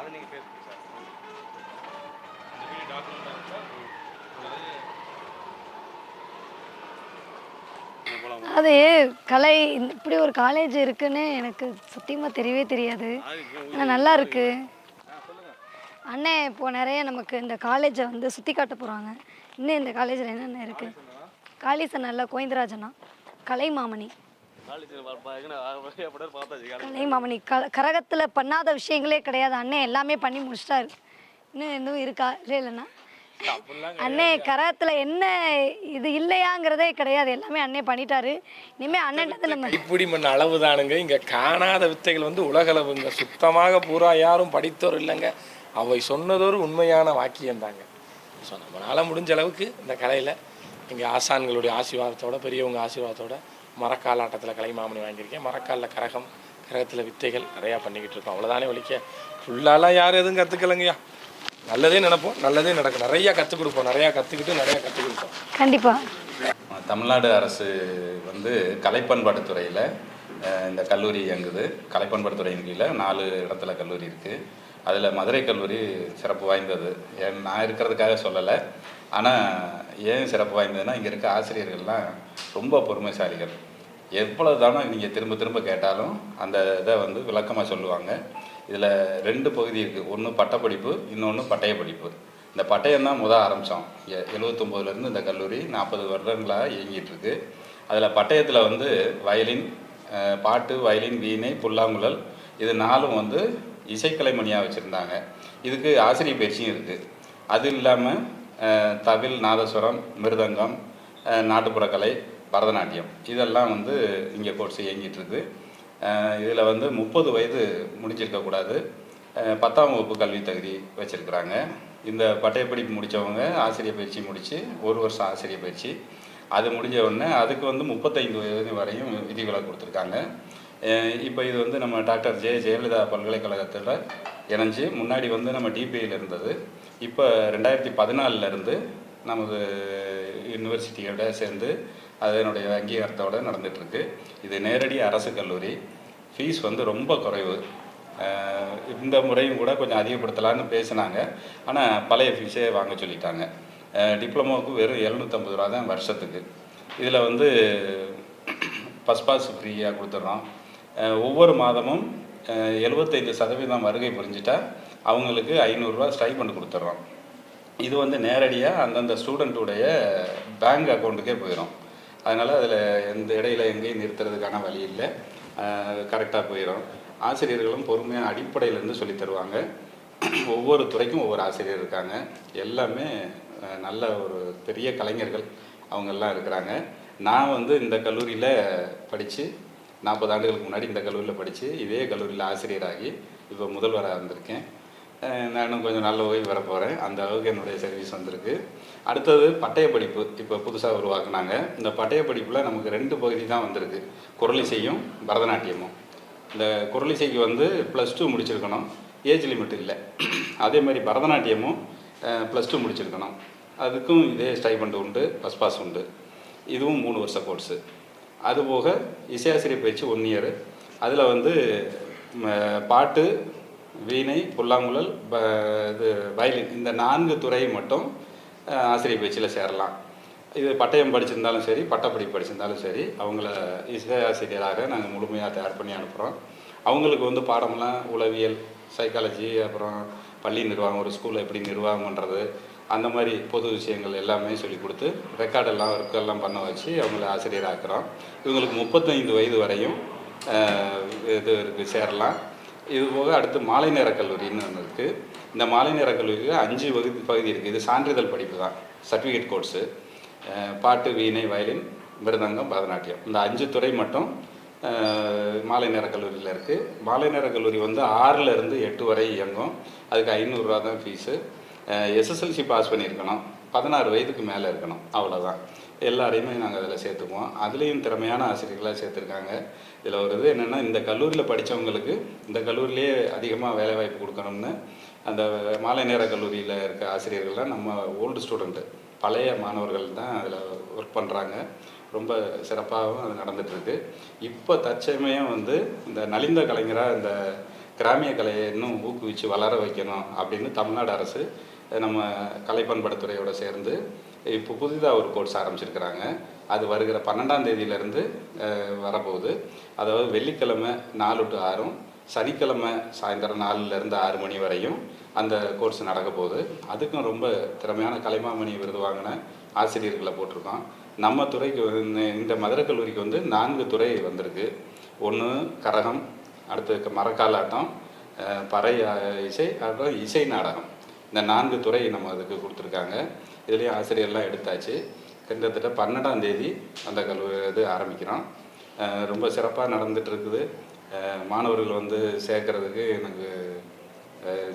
அதை நீங்கள் பேசுங்க சார். அந்த வீடியோ டாக்குமெண்ட்டாக இருந்தால் அது கலை இப்படி ஒரு காலேஜ் இருக்குன்னு எனக்கு சத்தியமாக தெரியவே தெரியாது. ஆனால் நல்லா இருக்கு. அண்ணே இப்போ நிறைய நமக்கு இந்த காலேஜை வந்து சுற்றி காட்ட போகிறாங்க. இன்னும் இந்த காலேஜில் என்னென்ன இருக்குது? காளிசனல்ல கோவிந்தராஜனா, கலைமாமணி. கலைமாமணி கரகத்தில் பண்ணாத விஷயங்களே கிடையாது. அண்ணே எல்லாமே பண்ணி முடிச்சிட்டாரு. இன்னும் எதுவும் இருக்கா? இல்லைன்னா அண்ணே கரகத்தில் என்ன இது இல்லையாங்கிறதே கிடையாது. எல்லாமே அண்ணே பண்ணிட்டாரு. இனிமேல் அண்ணன் நம்ம இப்படி மண் அளவு தானுங்க. இங்கே காணாத வித்தைகள் வந்து உலகளவுங்க. சுத்தமாக பூரா யாரும் படித்தோர் இல்லைங்க. அவை சொன்னதொரு உண்மையான வாக்கியம் தாங்க. ஸோ நம்மளால் முடிஞ்ச அளவுக்கு இந்த கலையில் எங்கள் ஆசான்களுடைய ஆசீர்வாதத்தோட, பெரியவங்க ஆசீர்வாதத்தோட மரக்கால் ஆட்டத்தில் கலைமாமணி வாங்கியிருக்கேன். மரக்காலில் கரகத்தில் வித்தைகள் நிறையா பண்ணிக்கிட்டு இருக்கோம். அவ்வளோதானே ஒழிக்க ஃபுல்லாலாம் யாரும் எதுவும் கற்றுக்கலைங்கய்யா. நல்லதே நினைப்போம், நல்லதே நடக்கும். நிறையா கற்றுக் கொடுப்போம், நிறையா கற்றுக்கிட்டு நிறையா கற்றுக் கொடுப்போம். கண்டிப்பாக தமிழ்நாடு அரசு வந்து கலைப்பண்பாட்டுத்துறையில் இந்த கல்லூரி இயங்குது. கலைப்பண்பாட்டுத்துறையின் கீழே 4 இடத்துல கல்லூரி இருக்குது. அதில் மதுரை கல்லூரி சிறப்பு வாய்ந்தது. நான் இருக்கிறதுக்காக சொல்லலை, ஆனால் ஏன் சிறப்பு வாய்ந்ததுன்னா இங்கே இருக்க ஆசிரியர்கள்லாம் ரொம்ப பொறுமைசாலிகள். எவ்வளோ தானே நீங்கள் திரும்ப திரும்ப கேட்டாலும் அந்த இதை வந்து விளக்கமாக சொல்லுவாங்க. இதில் 2 பகுதி இருக்குது. ஒன்று பட்டப்படிப்பு, இன்னொன்று பட்டய படிப்பு. இந்த பட்டயம் தான் ஆரம்பித்தோம். 79லேருந்து இந்த கல்லூரி 40 வருடங்களாக இயங்கிட்டுருக்கு. அதில் பட்டயத்தில் வந்து வயலின், பாட்டு, வயலின், வீணை, புல்லாங்குழல் இது 4ம் வந்து இசைக்கலைமணியாக வச்சுருந்தாங்க. இதுக்கு ஆசிரியர் பயிற்சியும் இருக்குது. அது இல்லாமல் தவில், நாதஸ்வரம், மிருதங்கம், நாட்டுப்புறக்கலை, பரதநாட்டியம் இதெல்லாம் வந்து இங்கே கோர்ஸ் இயங்கிட்டுருக்கு. இதில் வந்து 30 வயது முடிஞ்சிருக்கக்கூடாது. 10ஆம் வகுப்பு கல்வி தகுதி வச்சுருக்குறாங்க. இந்த பட்டயப்படிப்பு முடித்தவங்க ஆசிரியர் பயிற்சி முடித்து 1 வருஷம் ஆசிரியர் பயிற்சி அது முடிஞ்ச உடனே அதுக்கு வந்து 35 வயது வரையும் விதிவிலக்கு கொடுத்துருக்காங்க. இப்போ இது வந்து நம்ம டாக்டர் ஜெயலலிதா பல்கலைக்கழகத்தில் இணைஞ்சு முன்னாடி வந்து நம்ம டிபிஐயில் இருந்தது. இப்போ 2014லேருந்து நமது யூனிவர்சிட்டியோட சேர்ந்து அதனுடைய அங்கீகாரத்தோடு நடந்துகிட்ருக்கு. இது நேரடி அரசு கல்லூரி. ஃபீஸ் வந்து ரொம்ப குறைவு. இந்த முறையும் கூட கொஞ்சம் அதிகப்படுத்தலான்னு பேசினாங்க, ஆனால் பழைய ஃபீஸே வாங்க சொல்லிட்டாங்க. டிப்ளமோவுக்கு வெறும் 750 ரூபா தான் வருஷத்துக்கு. இதில் வந்து ஃபஸ்ட் பாஸ் ஃப்ரீயாக கொடுத்துட்றோம். ஒவ்வொரு மாதமும் 75% வருகை புரிஞ்சிட்டா அவங்களுக்கு 500 ரூபா ஸ்டைபண்ட் கொடுத்துட்றோம். இது வந்து நேரடியாக அந்தந்த ஸ்டூடெண்ட்டுடைய பேங்க் அக்கௌண்ட்டுக்கே போயிடும். அதனால் அதில் எந்த இடையில எங்கேயும் நிறுத்துறதுக்கான வழி இல்லை, கரெக்டாக போயிடும். ஆசிரியர்களும் பொறுமையாக அடிப்படையிலேருந்து சொல்லி தருவாங்க. ஒவ்வொரு துறைக்கும் ஒவ்வொரு ஆசிரியர் இருக்காங்க. எல்லாமே நல்ல ஒரு பெரிய கலைஞர்கள் அவங்கெல்லாம் இருக்கிறாங்க. நான் வந்து இந்த கல்லூரியில் படித்து 40 ஆண்டுகளுக்கு முன்னாடி இந்த கல்லூரியில் படித்து இதே கல்லூரியில் ஆசிரியராகி இப்போ முதல்வராக வந்திருக்கேன். நானும் கொஞ்சம் நல்ல ஓய்வு வர போகிறேன். அந்த அளவுக்கு என்னுடைய சர்வீஸ் வந்திருக்கு. அடுத்தது பட்டய படிப்பு இப்போ புதுசாக உருவாக்குனாங்க. இந்த பட்டய படிப்பில் நமக்கு 2 பகுதி தான் வந்திருக்கு, குரலிசையும் பரதநாட்டியமும். இந்த குரலிசைக்கு வந்து +2 முடிச்சிருக்கணும், ஏஜ் லிமிட் இல்லை. அதே மாதிரி பரதநாட்டியமும் +2 முடிச்சிருக்கணும். அதுக்கும் இதே ஸ்டைபண்ட் உண்டு, ஃபஸ்ட் பாஸ் உண்டு. இதுவும் 3 வருஷ கோர்ஸு. அதுபோக இசையாசிரியர் பயிற்சி 1 இயர். அதில் வந்து பாட்டு, வீணை, புல்லாங்குழல், இது வயலின் இந்த 4 துறை மட்டும் ஆசிரியர் பயிற்சியில் சேரலாம். இது பட்டயம் படிச்சிருந்தாலும் சரி, பட்டப்படிப்பு படிச்சிருந்தாலும் சரி, அவங்கள இசை ஆசிரியராக நாங்கள் முழுமையாக தயார் பண்ணி அனுப்புகிறோம். அவங்களுக்கு வந்து பாடமெல்லாம் உளவியல், சைக்காலஜி, அப்புறம் பள்ளி நிர்வாகம், ஒரு ஸ்கூலில் எப்படி நிர்வாகம் பண்ணுறது, அந்த மாதிரி பொது விஷயங்கள் எல்லாமே சொல்லி கொடுத்து ரெக்கார்டெல்லாம் ஒர்க்கெல்லாம் பண்ண வச்சு அவங்கள ஆசிரியராக்குறோம். இவங்களுக்கு 35 வயது வரையும் இது இருக்குது, சேரலாம். இது போக அடுத்து மாலை நேர கல்லூரின்னு ஒன்று இருக்குது. இந்த மாலை நேர கல்லூரியில் 5 பகுதி இருக்குது. இது சான்றிதழ் படிப்பு தான், சர்டிஃபிகேட் கோர்ஸு. பாட்டு, வீணை, வயலின், மிருதங்கம், பரதநாட்டியம் இந்த 5 துறை மட்டும் மாலை நேர கல்லூரியில் இருக்குது. மாலை நேர கல்லூரி வந்து 6லேருந்து 8 வரை இயங்கும். அதுக்கு 500 ரூபா தான் ஃபீஸு. எஸ்எஸ்எல்சி பாஸ் பண்ணியிருக்கணும், 16 வயதுக்கு மேலே இருக்கணும், அவ்வளோதான். எல்லாரையுமே நாங்கள் அதில் சேர்த்துக்குவோம். அதுலேயும் திறமையான ஆசிரியர்களாக சேர்த்துருக்காங்க. இதில் ஒரு இது என்னென்னா, இந்த கல்லூரியில் படித்தவங்களுக்கு இந்த கல்லூரியிலேயே அதிகமாக வேலைவாய்ப்பு கொடுக்கணும்னு அந்த மாலை நேர கல்லூரியில் இருக்க ஆசிரியர்கள்லாம் நம்ம ஓல்டு ஸ்டூடெண்ட்டு, பழைய மாணவர்கள் தான் அதில் ஒர்க் பண்ணுறாங்க. ரொம்ப சிறப்பாகவும் அது நடந்துகிட்ருக்கு. இப்போ தற்சமயம் வந்து இந்த நலிந்த கலைஞராக இந்த கிராமிய கலையை இன்னும் ஊக்குவித்து வளர வைக்கணும் அப்படின்னு தமிழ்நாடு அரசு நம்ம கலை பண்பாட்டுத்துறையோடு சேர்ந்து இப்போ புதிதாக ஒரு கோர்ஸ் ஆரம்பிச்சிருக்கிறாங்க. அது வருகிற 12ஆம் தேதியிலேருந்து வரப்போகுது. அதாவது வெள்ளிக்கிழமை 4 to 6, சனிக்கிழமை சாயந்தரம் 4லேருந்து 6 மணி வரையும் அந்த கோர்ஸ் நடக்க போகுது. அதுக்கும் ரொம்ப திறமையான கலைமாமணி விருது வாங்கின ஆசிரியர்களை போட்டிருக்கோம். நம்ம துறைக்கு இந்த மதுரை கல்லூரிக்கு வந்து 4 துறை வந்திருக்கு. ஒன்று கரகம், அடுத்து மரக்காலாட்டம், பறை இசை, அப்புறம் இசை நாடகம். இந்த 4 துறை நம்ம அதுக்கு கொடுத்துருக்காங்க. இதுலேயும் ஆசிரியர்லாம் எடுத்தாச்சு. கிட்டத்தட்ட 12ஆம் தேதி அந்த இது ஆரம்பிக்கிறோம். ரொம்ப சிறப்பாக நடந்துகிட்டு இருக்குது. மாணவர்கள் வந்து சேர்க்கறதுக்கு எனக்கு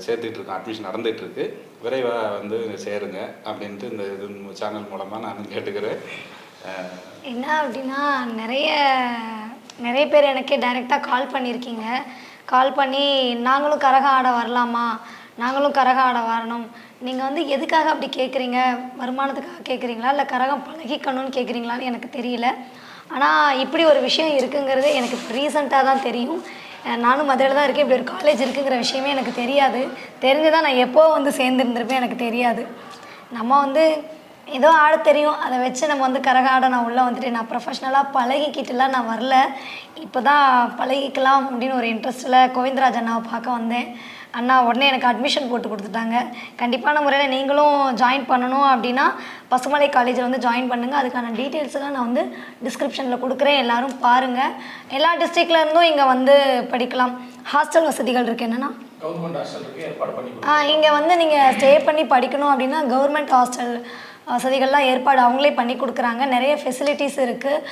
சேர்த்துட்ருக்கோம். அட்மிஷன் நடந்துகிட்ருக்கு. விரைவாக வந்து சேருங்க அப்படின்ட்டு இந்த இது சேனல் மூலமாக நான் கேட்டுக்கிறேன். என்ன அப்படின்னா நிறைய பேர் எனக்கே டைரெக்டாக கால் பண்ணியிருக்கீங்க. கால் பண்ணி நாங்களும் கரகம் ஆட வரலாமா, நாங்களும் கரகம் ஆட வரணும், நீங்கள் வந்து எதுக்காக அப்படி கேட்குறீங்க, வருமானத்துக்காக கேட்குறீங்களா இல்லை கரகம் பழகிக்கணும்னு கேட்குறீங்களான்னு எனக்கு தெரியல. ஆனால் இப்படி ஒரு விஷயம் இருக்குங்கிறது எனக்கு ரீசெண்டாக தான் தெரியும். நானும் மதுரையில் தான் இருக்கேன். இப்படி ஒரு காலேஜ் இருக்குங்கிற விஷயமே எனக்கு தெரியாது. தெரிஞ்சுதான் நான் எப்போ வந்து சேர்ந்துருந்துருப்பேன் எனக்கு தெரியாது. நம்ம வந்து ஏதோ ஆட தெரியும், அதை வச்சு நம்ம வந்து கரகம் ஆட நான் உள்ளே வந்துட்டு நான் ப்ரொஃபஷ்னலாக பழகிக்கிட்டுலாம் நான் வரல. இப்போ தான் பழகிக்கலாம் அப்படின்னு ஒரு இன்ட்ரெஸ்ட்டில் கோவிந்தராஜ் அண்ணாவை பார்க்க வந்தேன். அண்ணா உடனே எனக்கு அட்மிஷன் போட்டு கொடுத்துட்டாங்க. கண்டிப்பான முறையில் நீங்களும் ஜாயின் பண்ணணும் அப்படின்னா பசுமலை காலேஜில் வந்து ஜாயின் பண்ணுங்கள். அதுக்கான டீட்டெயில்ஸெல்லாம் நான் வந்து டிஸ்கிரிப்ஷனில் கொடுக்குறேன். எல்லோரும் பாருங்கள். எல்லா டிஸ்ட்ரிக்ட்ல இருந்தும் இங்கே வந்து படிக்கலாம். ஹாஸ்டல் வசதிகள் இருக்குது. என்னென்னா கவர்மெண்ட் ஹாஸ்டல் இருக்குது, ஏற்பாடு பண்ணி இங்கே வந்து நீங்கள் ஸ்டே பண்ணி படிக்கணும் அப்படின்னா கவர்மெண்ட் ஹாஸ்டல் வசதிகள்லாம் ஏற்பாடு அவங்களே பண்ணி கொடுக்குறாங்க. நிறைய ஃபெசிலிட்டிஸ் இருக்குது.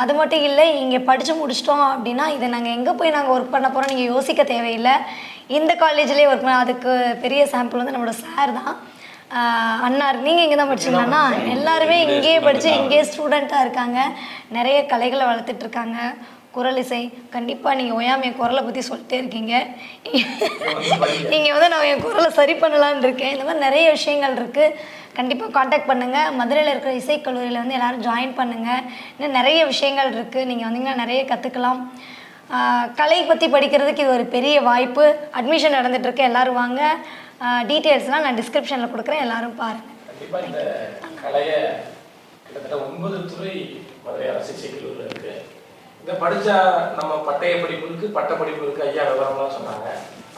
அது மட்டும் இல்லை, இங்கே படித்து முடிச்சிட்டோம் அப்படின்னா இதை நாங்கள் எங்கே போய் நாங்கள் ஒர்க் பண்ண போகிறோம் நீங்கள் யோசிக்க தேவையில்லை. இந்த காலேஜ்லேயே ஒர்க் பண்ண அதுக்கு பெரிய சாம்பிள் வந்து நம்மளோட சார் தான். அண்ணா நீங்கள் இங்கே தான் படிச்சிங்களாண்ணா? எல்லாருமே இங்கேயே படித்து இங்கேயே ஸ்டூடெண்ட்டாக இருக்காங்க. நிறைய கலைகளை வளர்த்துட்ருக்காங்க. குரல் இசை கண்டிப்பாக நீங்கள் ஓயாமல் என் குரலை பற்றி சொல்லிட்டே இருக்கீங்க. நீங்கள் வந்து நான் என் குரலை சரி பண்ணலான்னு இருக்கேன். இந்த மாதிரி நிறைய விஷயங்கள் இருக்குது. கண்டிப்பாக காண்டாக்ட் பண்ணுங்கள். மதுரையில் இருக்கிற இசைக்கல்லூரியில் வந்து எல்லோரும் ஜாயின் பண்ணுங்கள். இன்னும் நிறைய விஷயங்கள் இருக்குது. நீங்கள் வந்தீங்கன்னா நிறைய கற்றுக்கலாம். கலை பற்றி படிக்கிறதுக்கு இது ஒரு பெரிய வாய்ப்பு. அட்மிஷன் நடந்துகிட்ருக்கு. எல்லோரும் வாங்க. டீட்டெயில்ஸ்லாம் நான் டிஸ்கிரிப்ஷனில் கொடுக்குறேன். எல்லோரும் பாருங்கள். கண்டிப்பாக இந்த கலையை கிட்டத்தட்ட 9 துறை மதுரை அரசு இசைக்கல்லூரியில் இருக்குது. இதை படித்தா நம்ம பட்டய படிப்புக்கு பட்ட படிப்புக்கு ஐயா விவரம்லாம் சொன்னாங்க.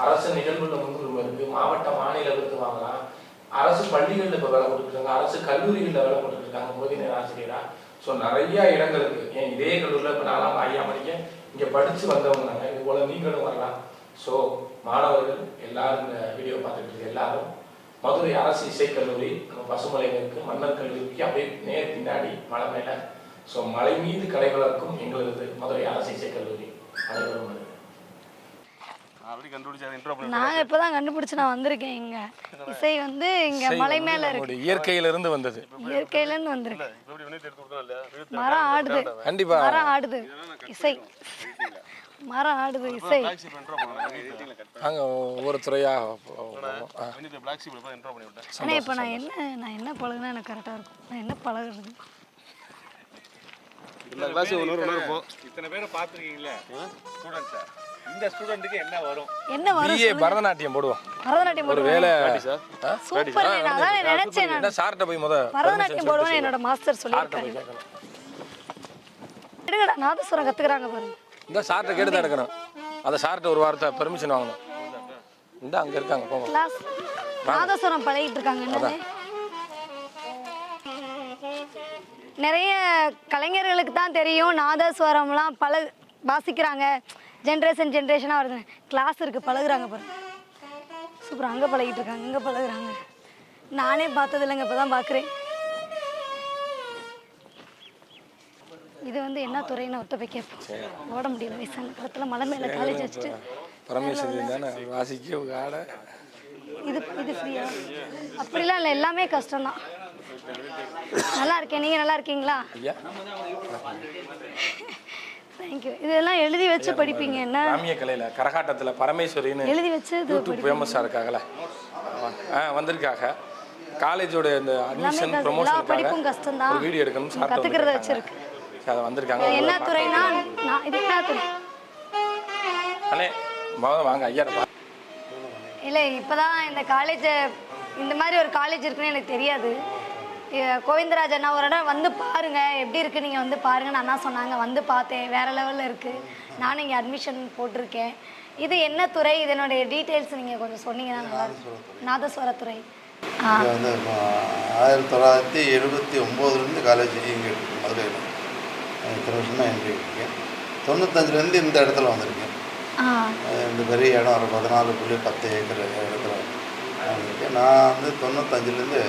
அரசு நிகழ்வுகளில் முன்னுரிமை இருக்குது. மாவட்ட மாநில விருது வாங்கலாம். அரசு பள்ளிகளில் இப்போ வேலை கொடுத்துருக்காங்க. அரசு கல்லூரிகளில் வேலை கொடுத்துருக்காங்க போதிய ஆசிரியராக. ஸோ நிறையா இடங்கள் இருக்குது. ஏன் இதே கல்லூரியில் இப்போ நான்லாம் ஐயா மணிக்கு இங்கே படித்து வந்தவங்க நாங்கள். இது போல் நீங்களும் வரலாம். ஸோ மாணவர்கள் எல்லாரும் இந்த வீடியோ பார்த்துட்டு இருக்கு எல்லாரும் மதுரை அரசு இசைக்கல்லூரி நம்ம பசுமலையில் இருக்குது. மன்னர் கல்லூரிக்கு அப்படியே நேர் பின்னாடி மலை மேலே. ஸோ மலை மீது கலை வளர்க்கும் எங்களது மதுரை அரசு இசைக்கல்லூரி அனைவரும் நாங்கள் இப்போ தான் கண்டுபிடிச்சி நான் வந்திருக்கேன். இங்கே இசை வந்து இங்கே மலை மேலே இருக்கு. இயற்கையிலிருந்து வந்தது. இயற்கையிலேருந்து வந்திருக்கு. மரம் ஆடுது. கண்டிப்பாக மரம் ஆடுது. இசை மரம் ஆடுது. இசை நாங்கள் ஒவ்வொரு துறையாக. ஆனால் இப்போ நான் என்ன பழகுனா எனக்கு கரெக்டாக இருக்கும். நான் என்ன பழகுறது? இத்தனை பேரை பார்த்துருக்கீங்களே ஸ்டூடெண்ட்ஸை. இந்த ஸ்டூடெண்ட்டுக்கு என்ன வரும்? பரதநாட்டியம் போடுவோம். பரதநாட்டியம் ஒரு வேலை சூப்பர். நான் அதான் நினைச்சேன். நான் சார்ட்ட போய் பரதநாட்டியம் போடுவேன் என்னோட மாஸ்டர் சொல்லியிருக்காங்க. எடுங்கடா நாதஸ்வரம் கத்துக்கிறாங்க பாருங்க. இந்த சார்ட்ட கேட்டு தான் எடுக்கணும். அந்த சார்ட்ட ஒரு வாரத்தை பெர்மிஷன் வாங்கணும். இந்த அங்க இருக்காங்க போங்க. கிளாஸ் நாதஸ்வரம் பழகிட்டு இருக்காங்க. நிறைய கலைஞர்களுக்கு தான் தெரியும் நாதஸ்வரம்லாம் வாசிக்கிறாங்க. ஜென்ரேஷனாக வருது. கிளாஸ் இருக்குது, பழகுறாங்க பாருங்க. சூப்பர். அங்கே பழகிட்டு இருக்காங்க, இங்கே பழகுறாங்க. நானே பார்த்தது இல்லைங்க, இப்போ தான் பார்க்குறேன். இது வந்து என்ன துறைன்னு ஒருத்த போய் கேட்போம். ஓட முடியல வயசான காலத்தில் மலை மேலே காலேஜ் வச்சுட்டு. பரமேஸ்வரி தானே வாசிக்க ஆட. இது ஃப்ரீயா? அப்படிலாம் இல்லை, எல்லாமே கஷ்டம்தான். நல்லா இருக்கேன். நீங்கள் நல்லா இருக்கீங்களா? தேங்க்யூ. இதெல்லாம் எழுதி வச்சு படிப்பீங்க. என்ன கிராமிய கலையில் கரகாட்டத்தில் பரமேஸ்வரின்னு எழுதி வச்சு யூடியூப் ஃபேமஸாக இருக்காங்களே வந்திருக்காங்க. காலேஜோட இந்த அட்மிஷன் ப்ரொமோஷனுக்காக கஷ்டம் தான். வீடியோ எடுக்கணும். சார் கற்றுக்கிறத வச்சிருக்கு. அதை வந்திருக்காங்க. என்ன துறைனா இது என்ன துறை? அண்ணே வாங்க ஐயா இல்லை இப்போ தான் இந்த காலேஜை இந்த மாதிரி ஒரு காலேஜ் இருக்குன்னு எனக்கு தெரியாது. கோவிந்தராஜ் அண்ணா ஒரு இடம் வந்து பாருங்கள் எப்படி இருக்குது, நீங்கள் வந்து பாருங்கன்னு அண்ணா சொன்னாங்க. வந்து பார்த்தேன், வேறு லெவலில் இருக்குது. நானும் இங்கே அட்மிஷன் போட்டிருக்கேன். இது என்ன துறை, இதனுடைய டீட்டெயில்ஸ் நீங்கள் கொஞ்சம் சொன்னீங்கன்னா நல்லா இருக்கும். நாதஸ்வரத்துறை. இங்கே வந்து 1979 காலேஜ் இங்கே இருக்குது மதுரையில். இத்தனை வருஷமாக என்ட்ரி இருக்கேன். 95 இந்த இடத்துல வந்திருக்கேன். இந்த பெரிய இடம் ஒரு 14.10 ஏக்கர் இடத்துல வந்திருக்கேன். நான் வந்து 95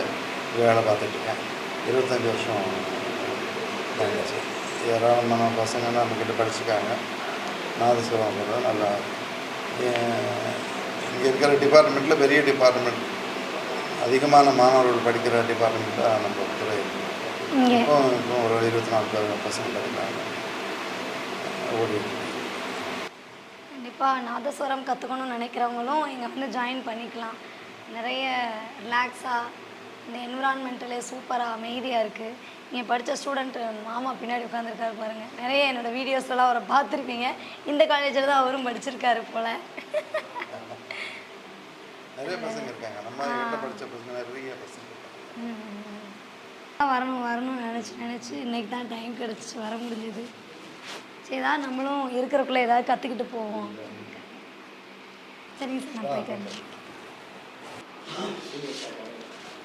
வேலை பார்த்துட்ருக்கேன். 25 வருஷம் தாண்டாச்சு. ஏராளமான பசங்க நம்மக்கிட்ட படிச்சுருக்காங்க. நாதஸ்வரம் போடுறது நல்லா. இங்கே இருக்கிற டிபார்ட்மெண்ட்டில் பெரிய டிபார்ட்மெண்ட், அதிகமான மாணவர்கள் படிக்கிற டிபார்ட்மெண்ட்டாக நம்ம துறை இப்போ ஒரு 24 பசங்க படிக்கிறாங்க. ஓடி கண்டிப்பாக நாதஸ்வரம் கற்றுக்கணும்னு நினைக்கிறவங்களும் இங்கே வந்து ஜாயின் பண்ணிக்கலாம். நிறைய ரிலாக்ஸாக, இந்த என்விரான்மெண்டலே சூப்பராக அமைதியாக இருக்குது. நீங்கள் படித்த ஸ்டூடெண்ட்டு மாமா பின்னாடி உட்காந்துருக்காரு பாருங்கள். நிறைய என்னோடய வீடியோஸ்லாம் அவரை பார்த்துருப்பீங்க. இந்த காலேஜில் தான் அவரும் படிச்சிருக்காரு போல். நிறைய பசங்க இருக்காங்க. நம்ம வீட்டில் படித்த பசங்க நிறைய பசங்க வரணும்னு நினச்சி இன்றைக்கி தான் டைம் கிடச்சிச்சு, வர முடிஞ்சது. சரி, ஏதாவது நம்மளும் இருக்கிறக்குள்ளே ஏதாவது கற்றுக்கிட்டு போவோம். சரிங்க சார், நான் போயிட்டு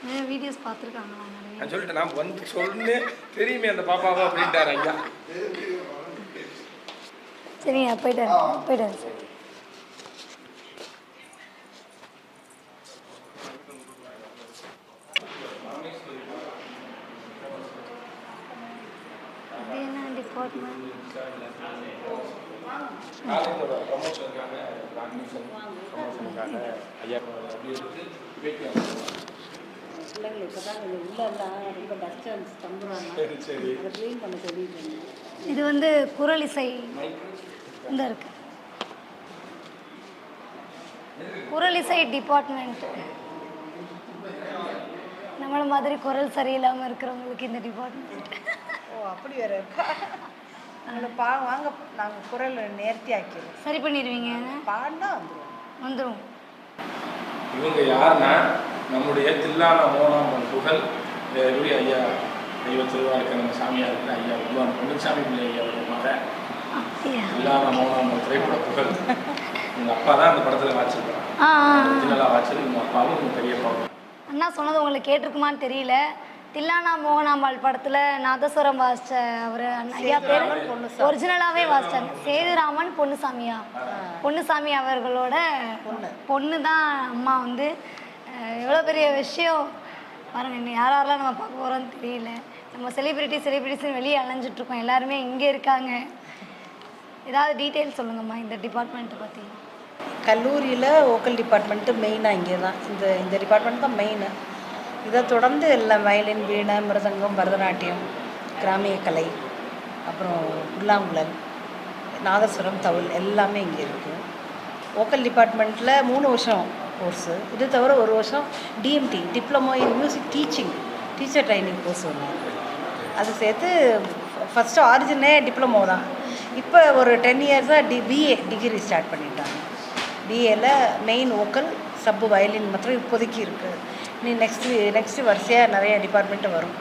நிறைய வீடியோஸ் பார்த்துருக்காங்களா? நான் சொல்லிட்டேன், நான் வந்து சொன்னேன் தெரியுமே அந்த பாப்பாவா அப்படின்ட்டார் ஐயா. சரிங்க, போயிட்டாரு சார். இது என்ன டிபார்ட்மெண்ட்? பிள்ளைங்களுக்கு இப்போ தான் கொஞ்சம் உள்ளெல்லாம் ரொம்ப டஸ்ட் தம்புறாங்க. அதை க்ளீன் பண்ண சொல்லிட்டு. இது வந்து குரல் இசை இந்த இருக்கு, குரல் இசை டிபார்ட்மெண்ட். நம்மள மாதிரி குரல் சரியில்லாமல் இருக்கிறவங்களுக்கு இந்த டிபார்ட்மெண்ட். ஓ, அப்படி வேற இருக்கா? நாங்கள் வாங்க, நாங்கள் குரல் நேர்த்தி ஆக்கிடுவோம். சரி பண்ணிடுவீங்க? பாடினா வந்துடும். இவங்க யாருன்னா நம்முடைய தில்லான மோனாம்பன் புகழ் ஐயா தெய்வ திருவாரூர் நம்ம சாமியாக இருக்கிற ஐயா உருவான பொன்னுசாமி பிள்ளை ஐயாவுடைய மக தில்லான மோனாம்பன் திரைப்பட புகழ். உங்கள் அப்பா தான் அந்த படத்தில் வாட்சிருக்காங்க. தில்லா வாட்சது உங்கள் அப்பாவும் உங்கள் பெரியப்பாவும். அண்ணா சொன்னது உங்களுக்கு கேட்டிருக்குமான்னு தெரியல. தில்லானா மோகனாம்பாள் படத்தில் நாதஸ்வரம் வாசித்த அவர் ஐயா பேர் ஒரிஜினலாகவே வாசித்தாங்க. சேதுராமன் பொன்னுசாமி அவர்களோட பொண்ணு தான் அம்மா. வந்து எவ்வளோ பெரிய விஷயம் பாருங்கள். இன்னும் யாரெல்லாம் நம்ம பார்க்க போகிறோன்னு தெரியல. நம்ம செலிப்ரிட்டிஸ்னு வெளியே அலைஞ்சிட்ருக்கோம். எல்லாருமே இங்கே இருக்காங்க. ஏதாவது டீட்டெயில்ஸ் சொல்லுங்கம்மா இந்த டிபார்ட்மெண்ட்டை பற்றி. கல்லூரியில் வோக்கல் டிபார்ட்மெண்ட்டு மெயினாக இங்கே தான். இந்த டிபார்ட்மெண்ட் தான் மெயின். இதை தொடர்ந்து எல்லாம் வயலின், வீணை, மிருதங்கம், பரதநாட்டியம், கிராமிய கலை, அப்புறம் புல்லாங்குழல், நாதஸ்வரம், தவுல் எல்லாமே இங்கே இருக்குது. வோக்கல் டிபார்ட்மெண்ட்டில் 3 வருஷம் கோர்ஸு. இது தவிர 1 வருஷம் TMT, diploma in music teacher training course ஒன்று. அது சேர்த்து ஃபஸ்ட்டு ஆரிஜினே டிப்ளமோ தான். இப்போ ஒரு 10 இயர்ஸாக பிஏ டிகிரி ஸ்டார்ட் பண்ணிட்டாங்க. பிஏல மெயின் வோக்கல், சப்பு, வயலின் மாத்திரம் இப்போதைக்கு இருக்குது. நீ நெக்ஸ்ட்டு வரிசையாக நிறைய டிபார்ட்மெண்ட்டு வரும்.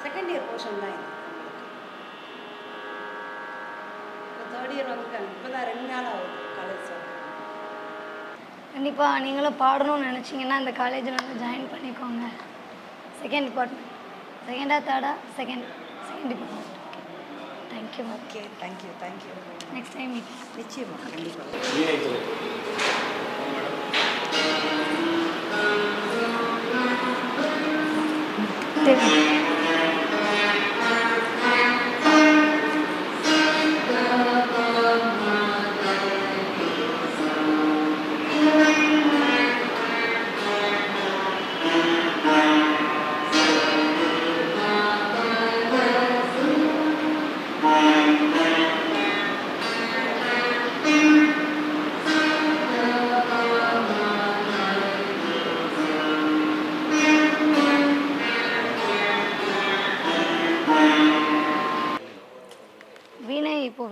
செகண்ட் இயர் போர்ஷன் தான் இது. இப்போ தேர்ட் இயர் வந்துருக்காங்க. இப்போ தான் 2 நாள் ஆகுது காலேஜ் சார். கண்டிப்பாக நீங்களும் பாடணும்னு நினச்சிங்கன்னா இந்த காலேஜில் வந்து ஜாயின் பண்ணிக்கோங்க. செகண்ட் டிபார்ட்மெண்ட், செகண்டா தேர்டா? Second department. Thank you. Okay, thank you. Next time meet. நிச்சயமாக, கண்டிப்பாக.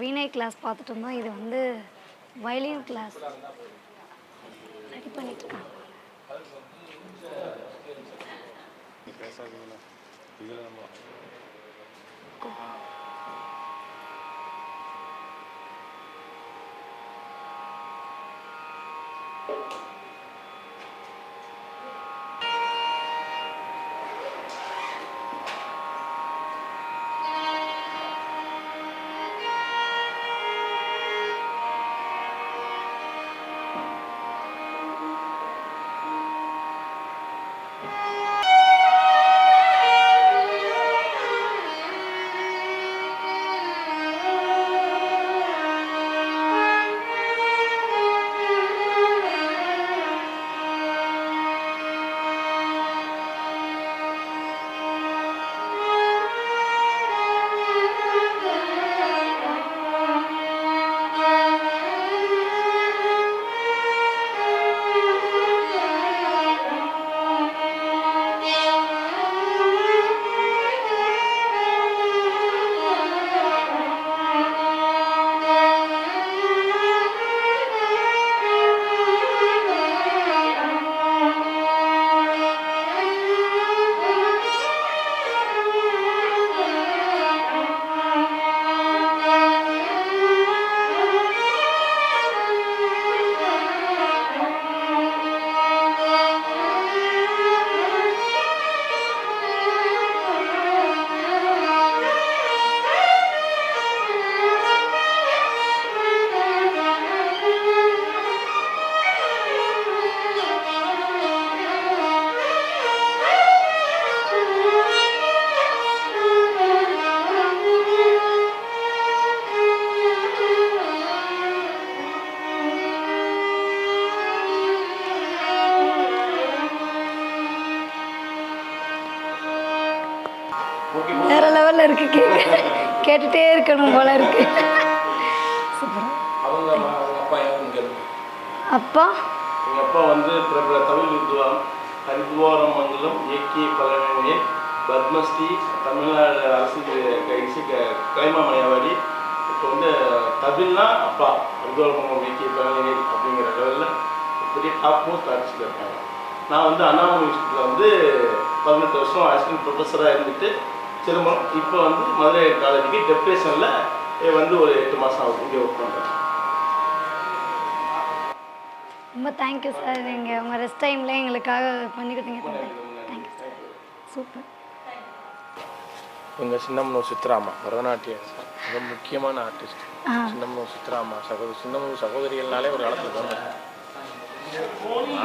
வீணை கிளாஸ் பார்த்துட்டு இருந்தோம். இது வந்து வயலின் கிளாஸ் ரெடி பண்ணிட்டு இருக்காங்க. வேற லெவலில் இருக்கு. கேட்டுட்டே இருக்கணும் போல இருக்கு. அப்பா எங்கள் அப்பா வந்து பிரபல தமிழ் வித்வான், ஹரித்வாரம் மங்கலம் ஏகே பழனியே, பத்மஸ்ரீ, தமிழ்நாடு அரசு கலைமாமணியாவாடி. இப்போ வந்து தமிழ்னா அப்பா ஹரித்வாரம் மங்கலம் ஏகே பழனியே அப்படிங்கிற லெவலில் பெரிய டாப் மோஸ்ட் ஆர்டிஸ்டில் இருக்காங்க. நான் வந்து அண்ணாமலை யூனிவர்சிட்டியில் வந்து 18 வருஷம் அசிஸ்டன்ட் ப்ரொஃபஸராக இருந்துட்டு திரும்பவும் இப்போ வந்து மதுரை காலேஜுக்கு டெப்ரேஷனில் வந்து ஒரு 8 மாதம் ஆகுது இங்கே ஒர்க் பண்ணுறேன். ரொம்ப தேங்க்யூ சார். நீங்கள் உங்கள் ரெஸ்ட் டைமில் எங்களுக்காக பண்ணி கொடுத்தீங்க. Thank you sir. சூப்பர். இவங்க சின்னமனூர் சித்ராமா பரதநாட்டிய மிக முக்கியமான ஆர்டிஸ்ட். சின்னமனூர் சித்ராமா சின்னமனூர் சகோதரிகள்னாலே ஒரு காலத்தில் தோணும்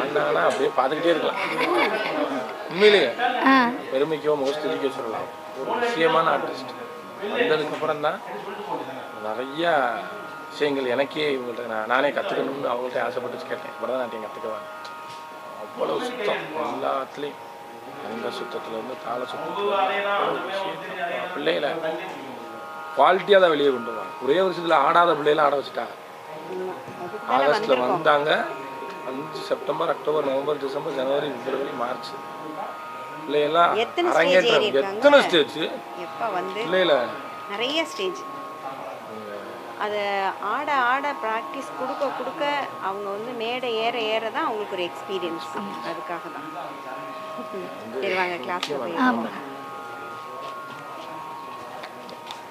ஆண்டாங்கன்னா அப்படியே பார்த்துக்கிட்டே இருக்கலாம். உண்மையிலேயே பெருமைக்கோ முகஸ்துதிக்கோ சொல்லலாம். ஒரு முக்கியமான ஆர்டிஸ்ட் வந்ததுக்கப்புறம் தான் நிறையா விஷயங்கள் எனக்கே இவங்கள்ட்ட நானே கற்றுக்கணும்னு அவங்கள்ட்ட ஆசைப்பட்டு கேட்டேன். பரதநாட்டியம் கற்றுக்குவாங்க. அவ்வளோ சுத்தம் எல்லாத்துலேயும், அந்த சுத்தத்துலேருந்து தாள சுத்தத்தில் பிள்ளைகளை குவாலிட்டியாக தான் வெளியே கொண்டு வருவாங்க. ஒரே வருஷத்தில் ஆடாத பிள்ளைகளை ஆட வச்சுட்டாங்க. ஆகஸ்ட்டில் வந்தாங்க. 5 செப்டம்பர், அக்டோபர், நவம்பர், டிசம்பர், ஜனவரி, பிப்ரவரி, மார்ச் பிள்ளைகள்லாம் அரங்கேற்றம். எத்தனை ஸ்டேஜ் பிள்ளைகளை நிறைய ஸ்டேஜ். அதை ஆட ஆட ப்ராக்டிஸ் கொடுக்க கொடுக்க அவங்க வந்து மேடை ஏற ஏற தான் அவங்களுக்கு ஒரு எக்ஸ்பீரியன்ஸ். அதுக்காக தான் சரி வாங்க கிளாஸ்.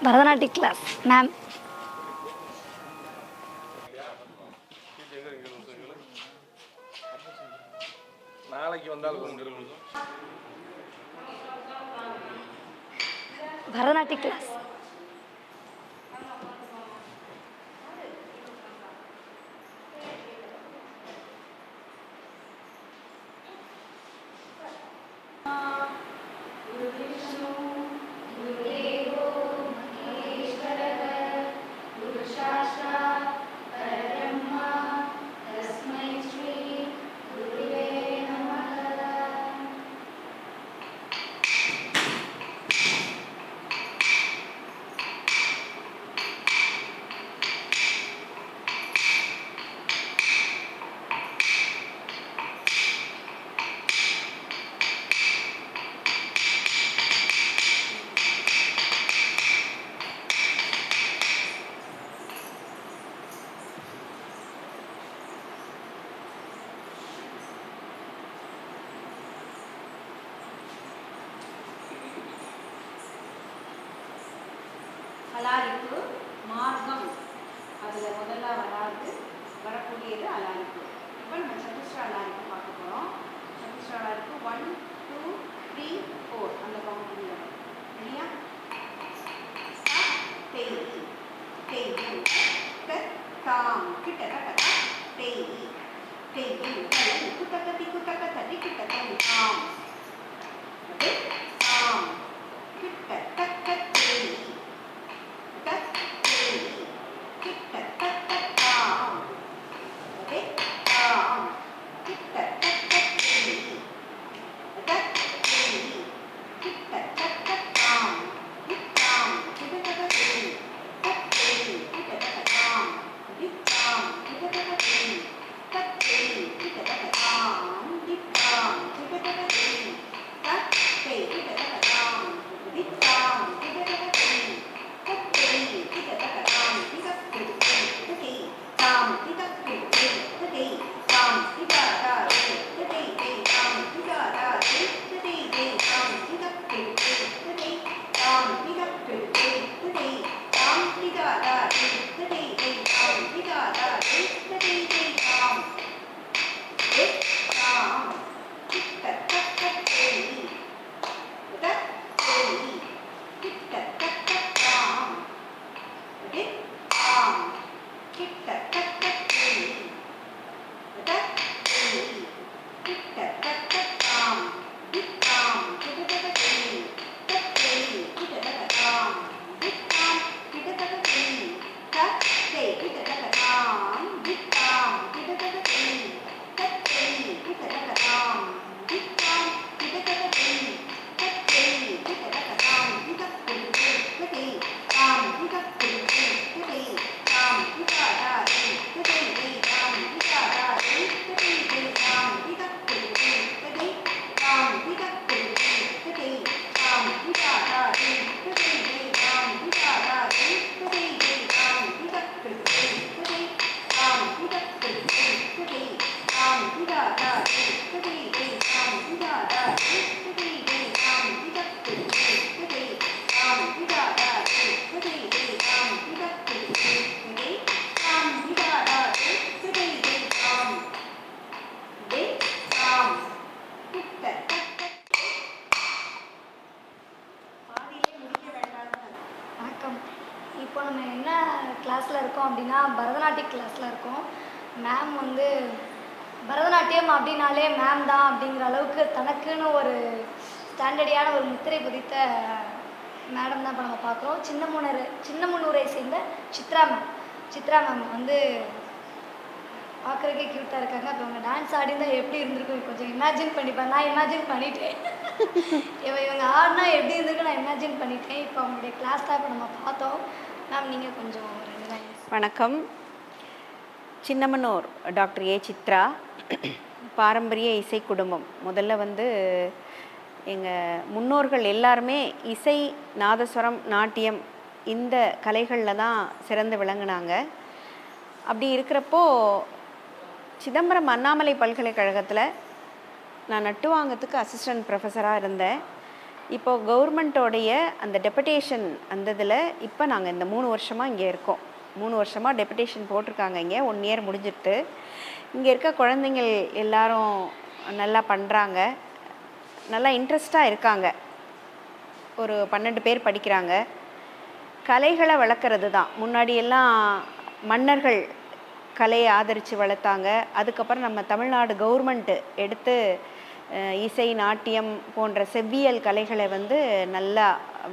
பரதநாட்டிய கிளாஸ் மேம். நாளைக்கு வந்தாலும் பரதநாட்டிய கிளாஸ். அலாரிப்பு மார்க்கம், அதில் முதல்ல வரக்கூடியது அலாரிப்பு. இப்போ நம்ம சதுஷ்ட அலாரிப்பு பார்க்க போகிறோம். சதுஷ்ட அலாரிப்பு 1 2 3 4 அந்த கவுண்டில் சரியா? தேய் தேய் தாம் கிட்ட கட்டா தேய் தேய் குட்டக்க திக்குட்டக்க தட்டி கிட்டக்க தாம் தாம் கிட்ட தக்க தேய் இப்போ நம்ம என்ன கிளாஸில் இருக்கோம் அப்படின்னா பரதநாட்டிய கிளாஸில் இருக்கோம். மேம் வந்து பரதநாட்டியம் அப்படின்னாலே மேம் தான் அப்படிங்கிற அளவுக்கு தனக்குன்னு ஒரு ஸ்டாண்டர்டியான ஒரு முத்திரை பதித்த மேடம் தான் இப்போ நம்ம பார்க்குறோம். சின்னமனூரை சேர்ந்த சித்ரா மேம் வந்து பார்க்குறதுக்கே க்யூட்டாக இருக்காங்க. அப்போ அவங்க டான்ஸ் ஆடினா எப்படி இருந்திருக்கும் கொஞ்சம் இமேஜின் பண்ணிப்பேன். நான் இமேஜின் பண்ணிட்டேன். இவங்க ஆடினா எப்படி இருந்திருக்கு நான் இமேஜின் பண்ணிட்டேன். இப்போ அவங்களுடைய கிளாஸ் தான் இப்போ நம்ம பார்த்தோம். மேம் நீங்கள் கொஞ்சம் 2 லைன். வணக்கம். சின்னமனூர் டாக்டர் ஏ சித்ரா, பாரம்பரிய இசை குடும்பம். முதல்ல வந்து எங்கள் முன்னோர்கள் எல்லாருமே இசை, நாதஸ்வரம், நாட்டியம் இந்த கலைகளில் தான் சிறந்து விளங்குனாங்க. அப்படி இருக்கிறப்போ சிதம்பரம் அண்ணாமலை பல்கலைக்கழகத்தில் நான் நட்டுவாங்கத்துக்கு அசிஸ்டன்ட் ப்ரொஃபஸராக இருந்தேன். இப்போ கவர்மெண்ட்டோடைய அந்த டெபுடேஷன் அந்த இதில் இப்போ நாங்கள் இந்த 3 வருஷமாக இங்கே இருக்கோம். 3 வருஷமாக டெபுடேஷன் போட்டிருக்காங்க. இங்கே 1 இயர் முடிஞ்சிட்டு இங்கே இருக்க குழந்தைங்கள் எல்லாரும் நல்லா பண்ணுறாங்க, நல்லா இன்ட்ரெஸ்டாக இருக்காங்க. ஒரு 12 பேர் படிக்கிறாங்க. கலைகளை வளர்க்குறது தான். முன்னாடியெல்லாம் மன்னர்கள் கலையை ஆதரித்து வளர்த்தாங்க. அதுக்கப்புறம் நம்ம தமிழ்நாடு கவர்மெண்ட்டு எடுத்து இசை, நாட்டியம் போன்ற செவ்வியல் கலைகளை வந்து நல்லா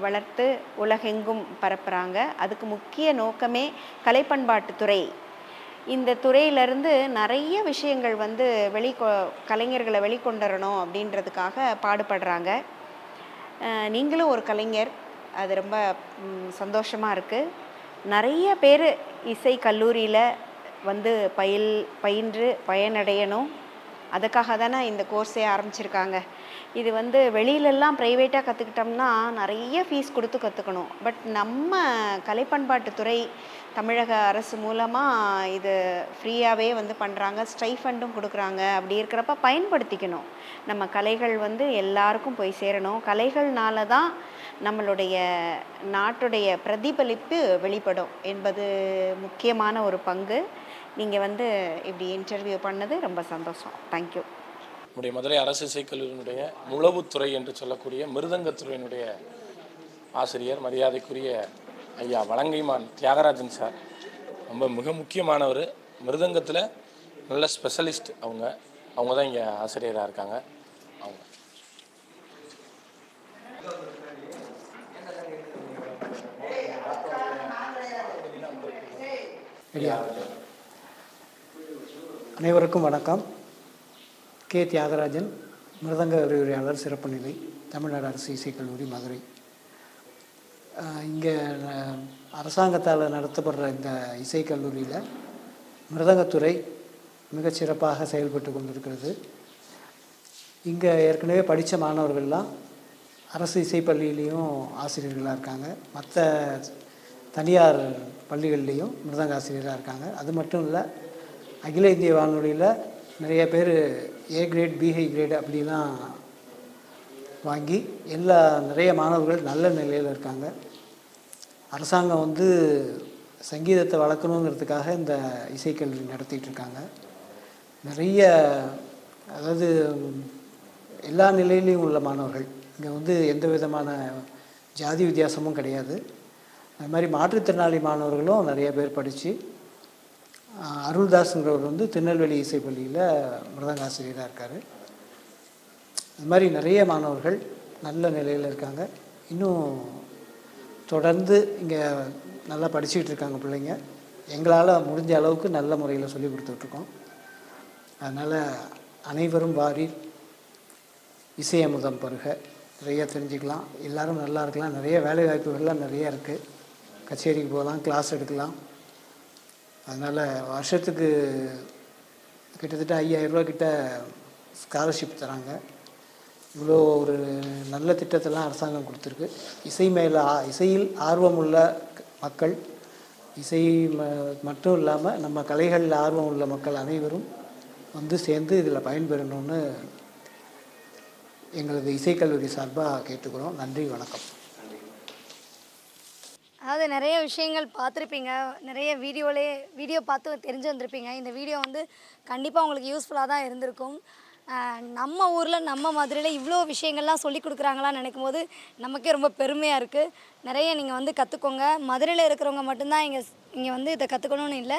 வளர்த்து உலகெங்கும் பரப்புகிறாங்க. அதுக்கு முக்கிய நோக்கமே கலைப்பண்பாட்டுத்துறை. இந்த துறையிலேருந்து நிறைய விஷயங்கள் வந்து கலைஞர்களை வெளிக்கொண்டுறணும் அப்படின்றதுக்காக பாடுபடுறாங்க. நீங்களும் ஒரு கலைஞர், அது ரொம்ப சந்தோஷமாக இருக்குது. நிறைய பேர் இசை கல்லூரியில் வந்து பயின்று பயனடையணும். அதுக்காக தானே இந்த கோர்ஸே ஆரம்பிச்சிருக்காங்க. இது வந்து வெளியிலெல்லாம் ப்ரைவேட்டாக கற்றுக்கிட்டோம்னா நிறைய ஃபீஸ் கொடுத்து கற்றுக்கணும். பட் நம்ம கலைப்பண்பாட்டுத்துறை தமிழக அரசு மூலமாக இது ஃப்ரீயாகவே வந்து பண்ணுறாங்க, ஸ்டைஃபண்டும் கொடுக்குறாங்க. அப்படி இருக்கிறப்ப பயன்படுத்திக்கணும். நம்ம கலைகள் வந்து எல்லாருக்கும் போய் சேரணும். கலைகள்னால தான் நம்மளுடைய நாட்டுடைய பிரதிபலிப்பு வெளிப்படும் என்பது முக்கியமான ஒரு பங்கு. நீங்கள் வந்து இப்படி இன்டர்வியூ பண்ணது ரொம்ப சந்தோஷம். தேங்க்யூ. நம்முடைய மதுரை அரசு இசைக்கல்லூரியினுடைய முழவுத்துறை என்று சொல்லக்கூடிய மிருதங்கத்துறையினுடைய ஆசிரியர் மரியாதைக்குரிய ஐயா வலங்கைமான் தியாகராஜன் சார் ரொம்ப மிக முக்கியமானவர். மிருதங்கத்தில் நல்ல ஸ்பெஷலிஸ்ட். அவங்க தான் இங்கே ஆசிரியராக இருக்காங்க. அவங்க அனைவருக்கும் வணக்கம். கே தியாகராஜன், மிருதங்க விரிவுரையாளர், சிறப்பு நிலை, தமிழ்நாடு அரசு இசைக்கல்லூரி மதுரை. இங்கே அரசாங்கத்தால் நடத்தப்படுற இந்த இசைக்கல்லூரியில் மிருதங்கத்துறை மிகச்சிறப்பாக செயல்பட்டு கொண்டிருக்கிறது. இங்கே ஏற்கனவே படித்த மாணவர்கள்லாம் அரசு இசைப்பள்ளியிலையும் ஆசிரியர்களாக இருக்காங்க. மற்ற தனியார் பள்ளிகள்லேயும் மிருதங்க ஆசிரியராக இருக்காங்க. அது மட்டும் இல்லை, அகில இந்திய வானொலியில் நிறைய பேர் ஏ கிரேட், பிஹை கிரேடு அப்படிலாம் வாங்கி நிறைய மாணவர்கள் நல்ல நிலையில் இருக்காங்க. அரசாங்கம் வந்து சங்கீதத்தை வளர்க்கணுங்கிறதுக்காக இந்த இசைக்கல்வி நடத்திட்டுருக்காங்க. நிறைய, அதாவது எல்லா நிலையிலையும் உள்ள மாணவர்கள் இங்கே வந்து எந்த விதமான ஜாதி வித்தியாசமும் கிடையாது. அது மாதிரி மாற்றுத்திறனாளி மாணவர்களும் நிறைய பேர் படித்து, அருள்தாஸுங்கிறவர் வந்து திருநெல்வேலி இசைப்பள்ளியில் மிருதங்க ஆசிரியராக இருக்கார். அது மாதிரி நிறைய மாணவர்கள் நல்ல நிலையில் இருக்காங்க. இன்னும் தொடர்ந்து இங்கே நல்லா படிச்சுக்கிட்டு இருக்காங்க பிள்ளைங்க. எங்களால் முடிஞ்ச அளவுக்கு நல்ல முறையில் சொல்லி கொடுத்துட்ருக்கோம். அதனால் அனைவரும் வாரீர், இசை அமுதம் பருக, நிறைய தெரிஞ்சுக்கலாம், எல்லோரும் நல்லா இருக்கலாம். நிறைய வேலை வாய்ப்புகள்லாம் நிறைய இருக்குது. கச்சேரிக்கு போகலாம், கிளாஸ் எடுக்கலாம். அதனால் வருஷத்துக்கு கிட்டத்தட்ட 5000 ரூபா கிட்ட ஸ்காலர்ஷிப் தராங்க. இவ்வளோ ஒரு நல்ல திட்டத்தெல்லாம் அரசாங்கம் கொடுத்துருக்கு. இசையில் ஆர்வமுள்ள மக்கள், இசை மட்டும் இல்லாமல் நம்ம கலைகளில் ஆர்வம் உள்ள மக்கள் அனைவரும் வந்து சேர்ந்து இதில் பயன்பெறணும்னு எங்களது இசைக்கல்லூரி சார்பாக கேட்டுக்கிறோம். நன்றி, வணக்கம். அதாவது நிறைய விஷயங்கள் பார்த்துருப்பீங்க, நிறைய வீடியோ பார்த்து தெரிஞ்சு வந்திருப்பீங்க. இந்த வீடியோ வந்து கண்டிப்பாக உங்களுக்கு யூஸ்ஃபுல்லாக தான் இருந்திருக்கும். நம்ம ஊரில், நம்ம மதுரையில் இவ்வளோ விஷயங்கள்லாம் சொல்லி கொடுக்குறாங்களான்னு நினைக்கும் போது நமக்கே ரொம்ப பெருமையாக இருக்குது. நிறைய நீங்கள் வந்து கற்றுக்கோங்க. மதுரையில் இருக்கிறவங்க மட்டும்தான் இங்கே வந்து இதை கற்றுக்கணும்னு இல்லை,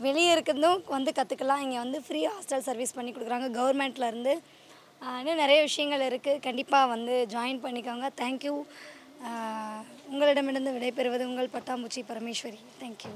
வெளியே இருக்கிறதும் வந்து கற்றுக்கலாம். இங்கே வந்து ஃப்ரீ ஹாஸ்டல் சர்வீஸ் பண்ணி கொடுக்குறாங்க கவர்மெண்ட்லேருந்து. இன்னும் நிறைய விஷயங்கள் இருக்குது. கண்டிப்பாக வந்து ஜாயின் பண்ணிக்கோங்க. தேங்க்யூ. உங்களிடமிருந்து விடைபெறுவது உங்கள் பட்டாம்பூச்சி பரமேஸ்வரி. தேங்க்யூ.